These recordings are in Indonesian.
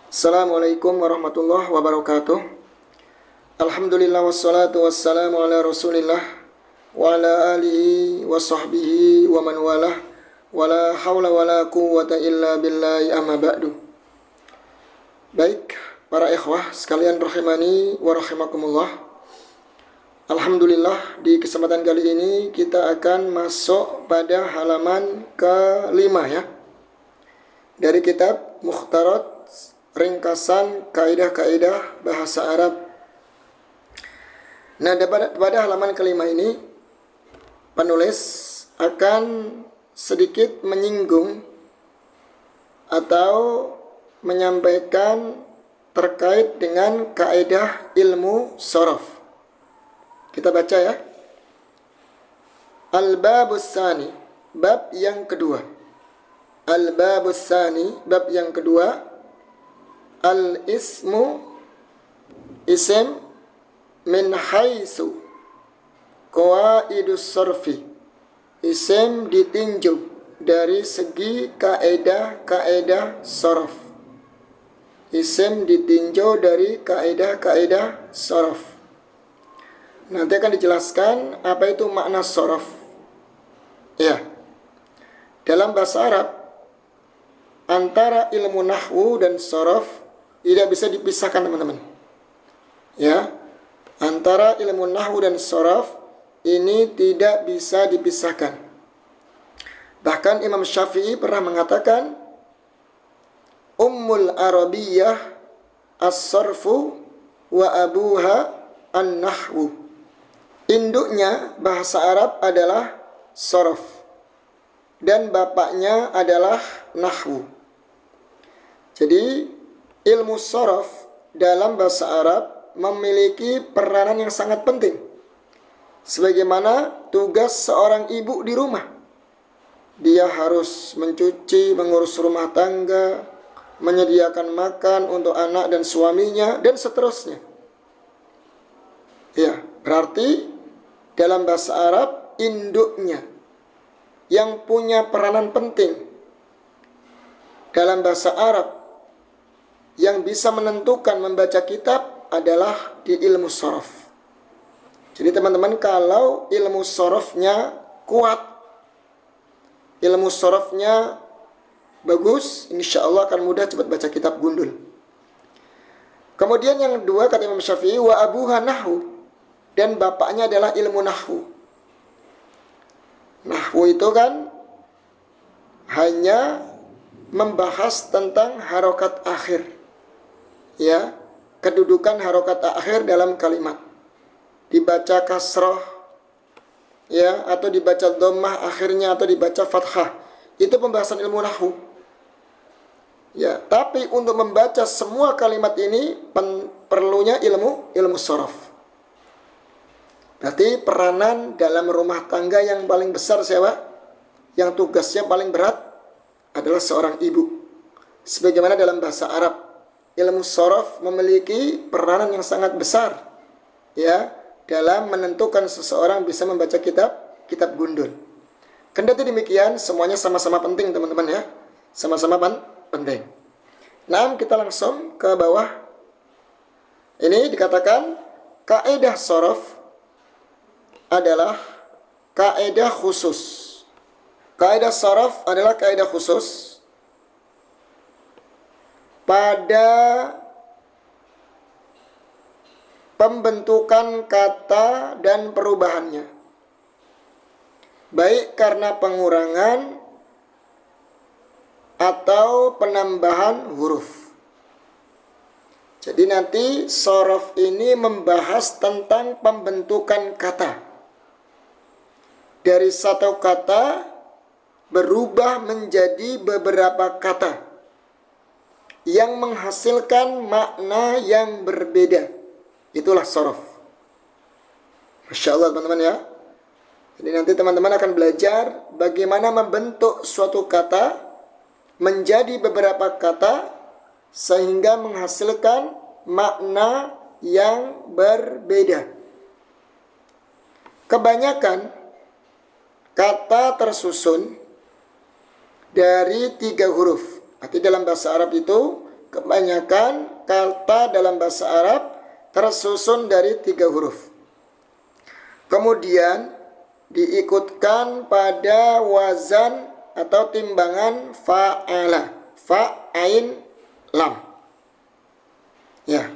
Assalamualaikum warahmatullahi wabarakatuh. Alhamdulillah wassalatu wassalamu ala rasulillah wa ala alihi wa sahbihi wa man walah wa la hawla wa la quwwata illa billahi amma ba'du. Baik, para ikhwah sekalian rahimani wa rahimakumullah. Alhamdulillah, di kesempatan kali ini kita akan masuk pada halaman ke-5 ya, dari kitab Mukhtarat Ringkasan Kaidah-Kaidah Bahasa Arab. Nah, pada halaman ke-5 ini penulis akan sedikit menyinggung atau menyampaikan terkait dengan kaidah ilmu shorof. Kita baca ya. Al-babus tsani, bab yang kedua. Al-babus tsani, bab yang kedua. Al-ismu, isim, min haitsu qawaidus sorfi, isim ditinjau dari segi kaedah-kaedah sorof. Isim ditinjau dari kaedah-kaedah sorof. Nanti akan dijelaskan apa itu makna sorof. Ya, dalam bahasa Arab antara ilmu nahwu dan sorof tidak bisa dipisahkan, teman-teman. Ya, antara ilmu nahwu dan sorof ini tidak bisa dipisahkan. Bahkan Imam Syafi'i pernah mengatakan, Ummul Arabiyyah as-sorfu wa abuha an-nahwu. Induknya bahasa Arab adalah sorof dan bapaknya adalah nahwu. Jadi ilmu shorof dalam bahasa Arab memiliki peranan yang sangat penting, sebagaimana tugas seorang ibu di rumah. Dia harus mencuci, mengurus rumah tangga, menyediakan makan untuk anak dan suaminya, dan seterusnya. Ya, berarti dalam bahasa Arab induknya yang punya peranan penting dalam bahasa Arab yang bisa menentukan membaca kitab adalah di ilmu shorof. Jadi teman-teman, kalau ilmu shorofnya kuat, ilmu shorofnya bagus, insya Allah akan mudah cepat baca kitab gundul. Kemudian yang kedua, kata Imam Syafi'i, wa abuha nahwu, dan bapaknya adalah ilmu nahwu. Nahwu itu kan hanya membahas tentang harokat akhir, ya, kedudukan harokat akhir dalam kalimat, dibaca kasroh, ya, atau dibaca dhammah akhirnya, atau dibaca fathah. Itu pembahasan ilmu nahwu. Ya, tapi untuk membaca semua kalimat ini perlunya ilmu shorof. Berarti peranan dalam rumah tangga yang paling besar siapa? Yang tugasnya paling berat adalah seorang ibu. Sebagaimana dalam bahasa Arab, ilmu shorof memiliki peranan yang sangat besar, ya, dalam menentukan seseorang bisa membaca kitab gundul. Kendati demikian, semuanya sama-sama penting, teman-teman ya. Sama-sama penting. Nah, kita langsung ke bawah. Ini dikatakan kaidah shorof adalah kaidah khusus. Kaidah shorof adalah kaidah khusus pada pembentukan kata dan perubahannya, baik karena pengurangan atau penambahan huruf. Jadi nanti shorof ini membahas tentang pembentukan kata. Dari satu kata berubah menjadi beberapa kata yang menghasilkan makna yang berbeda. Itulah shorof. Masya Allah, teman-teman ya. Jadi nanti teman-teman akan belajar bagaimana membentuk suatu kata menjadi beberapa kata sehingga menghasilkan makna yang berbeda. Kebanyakan kata tersusun dari 3 huruf. Arti dalam bahasa Arab itu kebanyakan kata dalam bahasa Arab tersusun dari 3 huruf. Kemudian diikutkan pada wazan atau timbangan fa'ala, fa, ain, lam. Ya.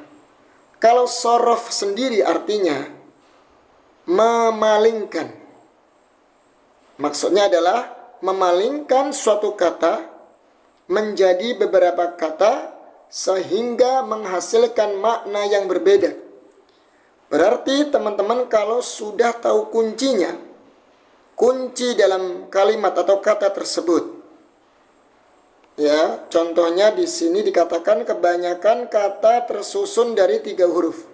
Kalau sorof sendiri artinya memalingkan. Maksudnya adalah memalingkan suatu kata menjadi beberapa kata sehingga menghasilkan makna yang berbeda. Berarti teman-teman kalau sudah tahu kuncinya, kunci dalam kalimat atau kata tersebut. Ya, contohnya di sini dikatakan kebanyakan kata tersusun dari 3 huruf.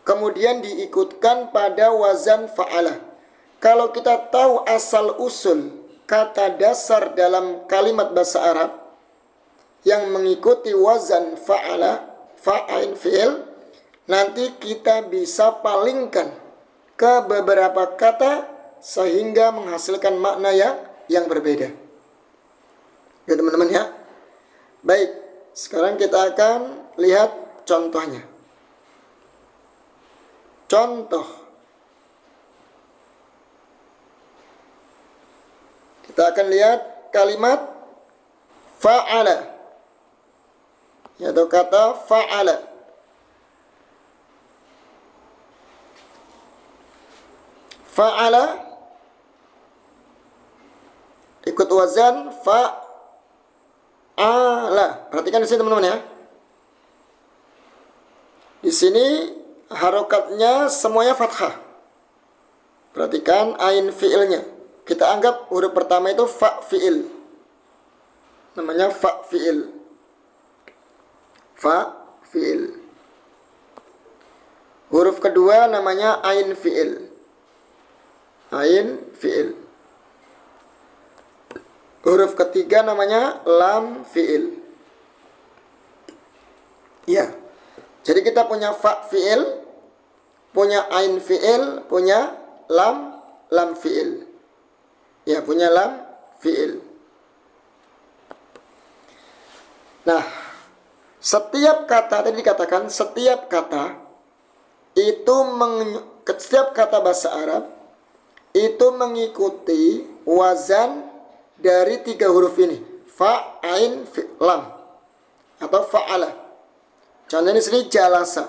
Kemudian diikutkan pada wazan fa'ala. Kalau kita tahu asal usul kata dasar dalam kalimat bahasa Arab yang mengikuti wazan fa'ala, fa'ain fi'il, nanti kita bisa palingkan ke beberapa kata sehingga menghasilkan makna yang berbeda. Ya teman-teman ya. Baik, sekarang kita akan lihat contohnya. Contoh. Kita akan lihat kalimat fa'ala, yaitu kata fa'ala. Fa'ala ikut wazan fa'ala. Perhatikan di sini teman-teman ya. Di sini harokatnya semuanya fathah. Perhatikan ain fi'ilnya. Kita anggap huruf pertama itu fa fi'il. Namanya fa fi'il. Fa fi'il. Huruf kedua namanya ain fi'il. Ain fi'il. Huruf ketiga namanya lam fi'il. Ya. Jadi kita punya fa fi'il, punya ain fi'il, punya lam fi'il. Ya, punya lam fi'il. Nah, setiap kata, tadi dikatakan setiap kata itu setiap kata bahasa Arab itu mengikuti wazan dari 3 huruf ini. Fa, ain, lam. Atau fa'ala. Contohnya di sini jalasa.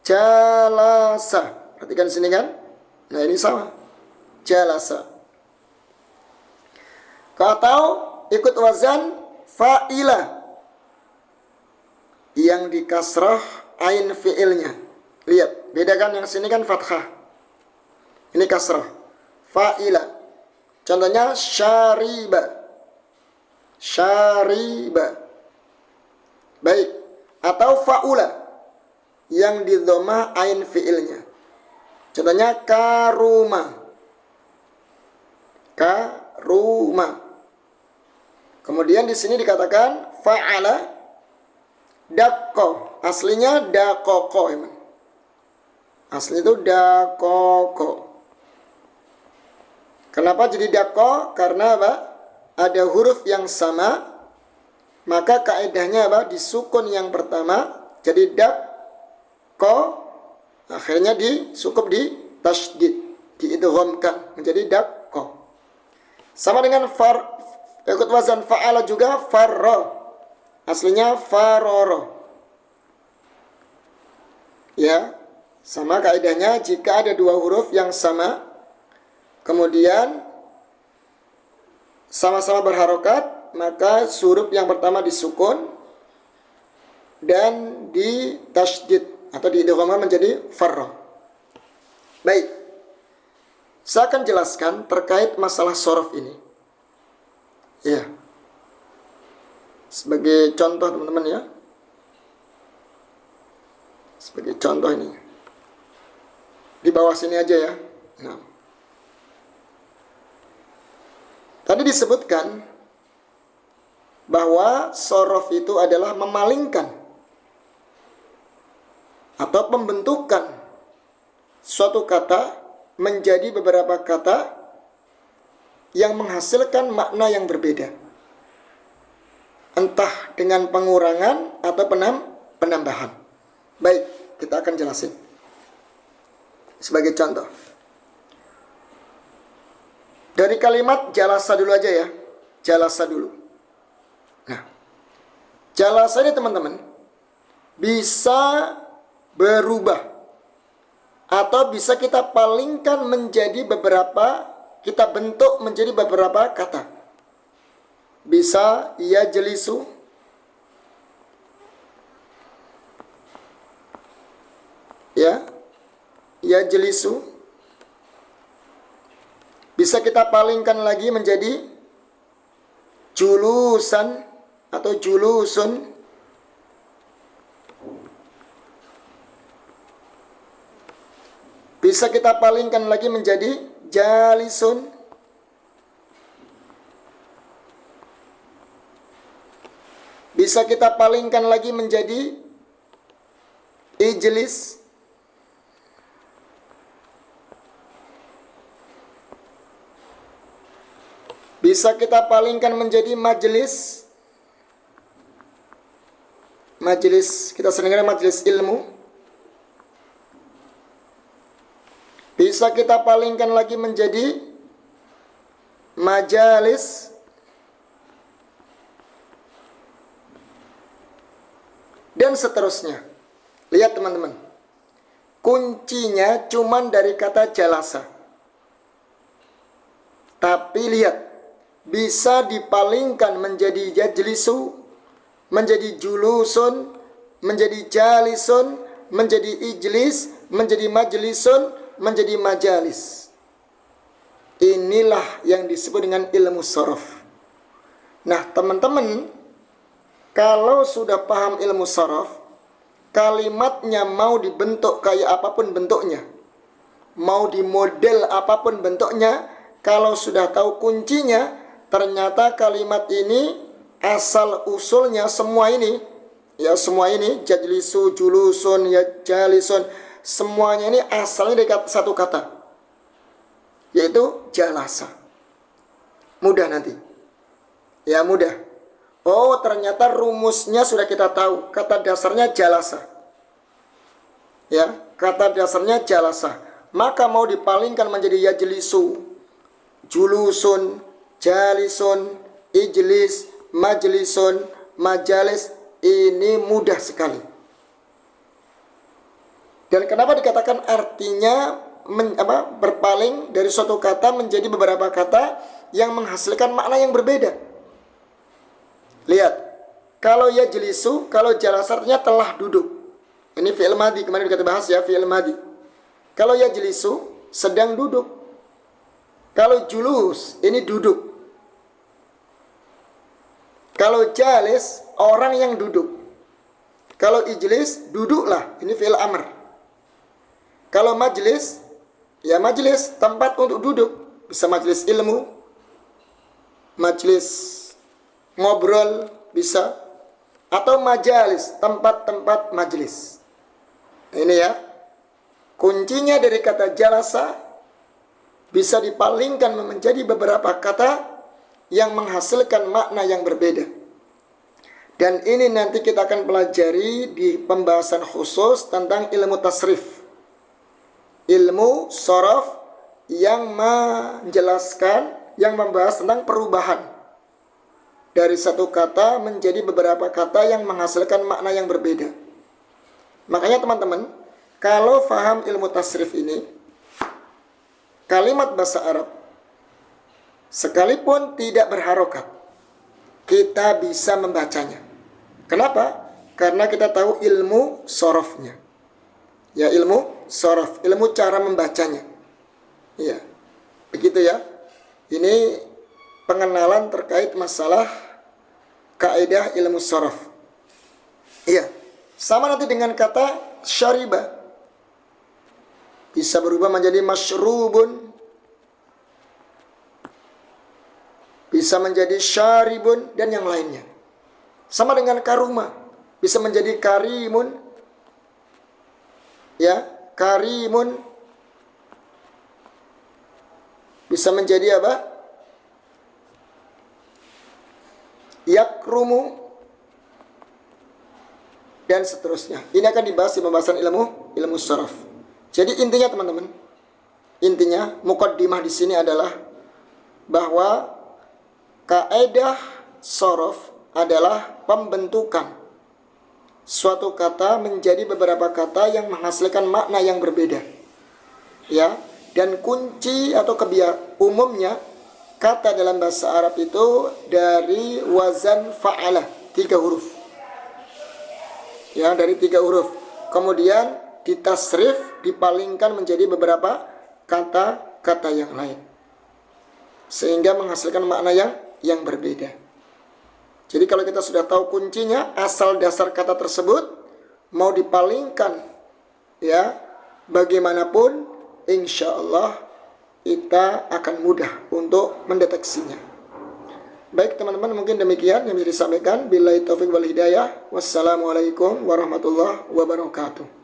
Jalasa. Perhatikan di sini kan? Nah, ini sama. Jalasa. Atau ikut wazan fa'ila yang dikasrah ain fi'ilnya. Lihat, bedakan yang sini kan fathah. Ini kasrah. Fa'ila. Contohnya syariba. Syariba. Baik. Atau fa'ula yang didhamah ain fi'ilnya. Contohnya karuma. Karuma. Kemudian di sini dikatakan fa'ala dakko. Aslinya dakoko. Asli itu dakoko. Kenapa jadi dakko? Karena apa? Ada huruf yang sama, maka kaidahnya apa? Disukun yang pertama jadi dakko, akhirnya disukup di tasydid, diidghamkan menjadi dakko. Sama dengan ikut wazan fa'ala juga farro. Aslinya faroro. Ya, sama kaidahnya jika ada 2 huruf yang sama, kemudian sama-sama berharokat, maka huruf yang pertama disukun dan ditasydid atau diidghamkan menjadi farro. Baik, saya akan jelaskan terkait masalah sorof ini. Ya, sebagai contoh teman-teman ya. Sebagai contoh ini. Di bawah sini aja ya. Nah. Tadi disebutkan bahwa sorof itu adalah memalingkan atau pembentukan suatu kata menjadi beberapa kata yang menghasilkan makna yang berbeda. entah dengan pengurangan atau penambahan. Baik, kita akan jelasin. Sebagai contoh, dari kalimat jalasa dulu aja ya. Jalasa dulu. Nah, jalasa ini teman-teman bisa berubah atau bisa kita palingkan menjadi beberapa, kita bentuk menjadi beberapa kata. Bisa ia jelisu, ya, ia jelisu. Bisa kita palingkan lagi menjadi julusan atau julusun. Bisa kita palingkan lagi menjadi jalisun. Bisa kita palingkan lagi menjadi ijlis. Bisa kita palingkan menjadi majelis. Majelis, kita sering dengar majelis ilmu. Bisa kita palingkan lagi menjadi majalis. Dan seterusnya. Lihat teman-teman. Kuncinya cuman dari kata jalasa. Tapi lihat, bisa dipalingkan menjadi yajlisu, menjadi julusun, menjadi jalisun, menjadi ijlis, menjadi majlisun, menjadi majalis. Inilah yang disebut dengan ilmu sorof. Nah teman-teman, kalau sudah paham ilmu sorof, kalimatnya mau dibentuk kayak apapun bentuknya, mau dimodel apapun bentuknya, kalau sudah tahu kuncinya, ternyata kalimat ini asal usulnya semua ini, ya semua ini, jajlisu, julusun, ya jalisun, semuanya ini asalnya dari satu kata, yaitu jalasa. Mudah nanti, ya mudah. Oh ternyata rumusnya sudah kita tahu, kata dasarnya jalasa, ya kata dasarnya jalasa. Maka mau dipalingkan menjadi yajlisu, julusun, jalisun, ijlis, majlisun, majalis, ini mudah sekali. Dan kenapa dikatakan artinya berpaling dari suatu kata menjadi beberapa kata yang menghasilkan makna yang berbeda. Lihat, kalau yajlisu, kalau jalasa artinya telah duduk. Ini fi'il madhi, kemarin kita bahas ya, fi'il madhi. Kalau yajlisu, sedang duduk. Kalau julus, ini duduk. Kalau jalis, orang yang duduk. Kalau ijlis, duduklah. Ini fi'il amr. Kalau majlis, ya majlis, tempat untuk duduk. Bisa majlis ilmu, majlis ngobrol, bisa. Atau majalis, tempat-tempat majlis. Ini ya. Kuncinya dari kata jalasa, bisa dipalingkan menjadi beberapa kata yang menghasilkan makna yang berbeda. Dan ini nanti kita akan pelajari di pembahasan khusus tentang ilmu tasrif. Ilmu sorof yang menjelaskan, yang membahas tentang perubahan dari satu kata menjadi beberapa kata yang menghasilkan makna yang berbeda. Makanya teman-teman, kalau faham ilmu tasrif ini, kalimat bahasa Arab sekalipun tidak berharokat, kita bisa membacanya. Kenapa? Karena kita tahu ilmu sorofnya. Ya, ilmu sorof, ilmu cara membacanya. Ya, begitu ya. Ini pengenalan terkait masalah kaidah ilmu sorof. Iya, sama nanti dengan kata syariba. Bisa berubah menjadi masyrubun, bisa menjadi syaribun, dan yang lainnya. Sama dengan karuma, bisa menjadi karimun, ya, karimun, bisa menjadi apa? Yakrumu, dan seterusnya. Ini akan dibahas di pembahasan ilmu sharaf. Jadi intinya teman-teman, intinya muqaddimah di sini adalah bahwa kaidah sharaf adalah pembentukan suatu kata menjadi beberapa kata yang menghasilkan makna yang berbeda. Ya, dan kunci atau umumnya kata dalam bahasa Arab itu dari wazan fa'alah, 3 huruf. Ya, dari 3 huruf. Kemudian ditasrif, dipalingkan menjadi beberapa kata-kata yang lain, sehingga menghasilkan makna yang berbeda. Jadi kalau kita sudah tahu kuncinya, asal dasar kata tersebut mau dipalingkan, ya, bagaimanapun, insya Allah kita akan mudah untuk mendeteksinya. Baik teman-teman, mungkin demikian yang bisa disampaikan. Billahi taufiq wal hidayah. Wassalamualaikum warahmatullahi wabarakatuh.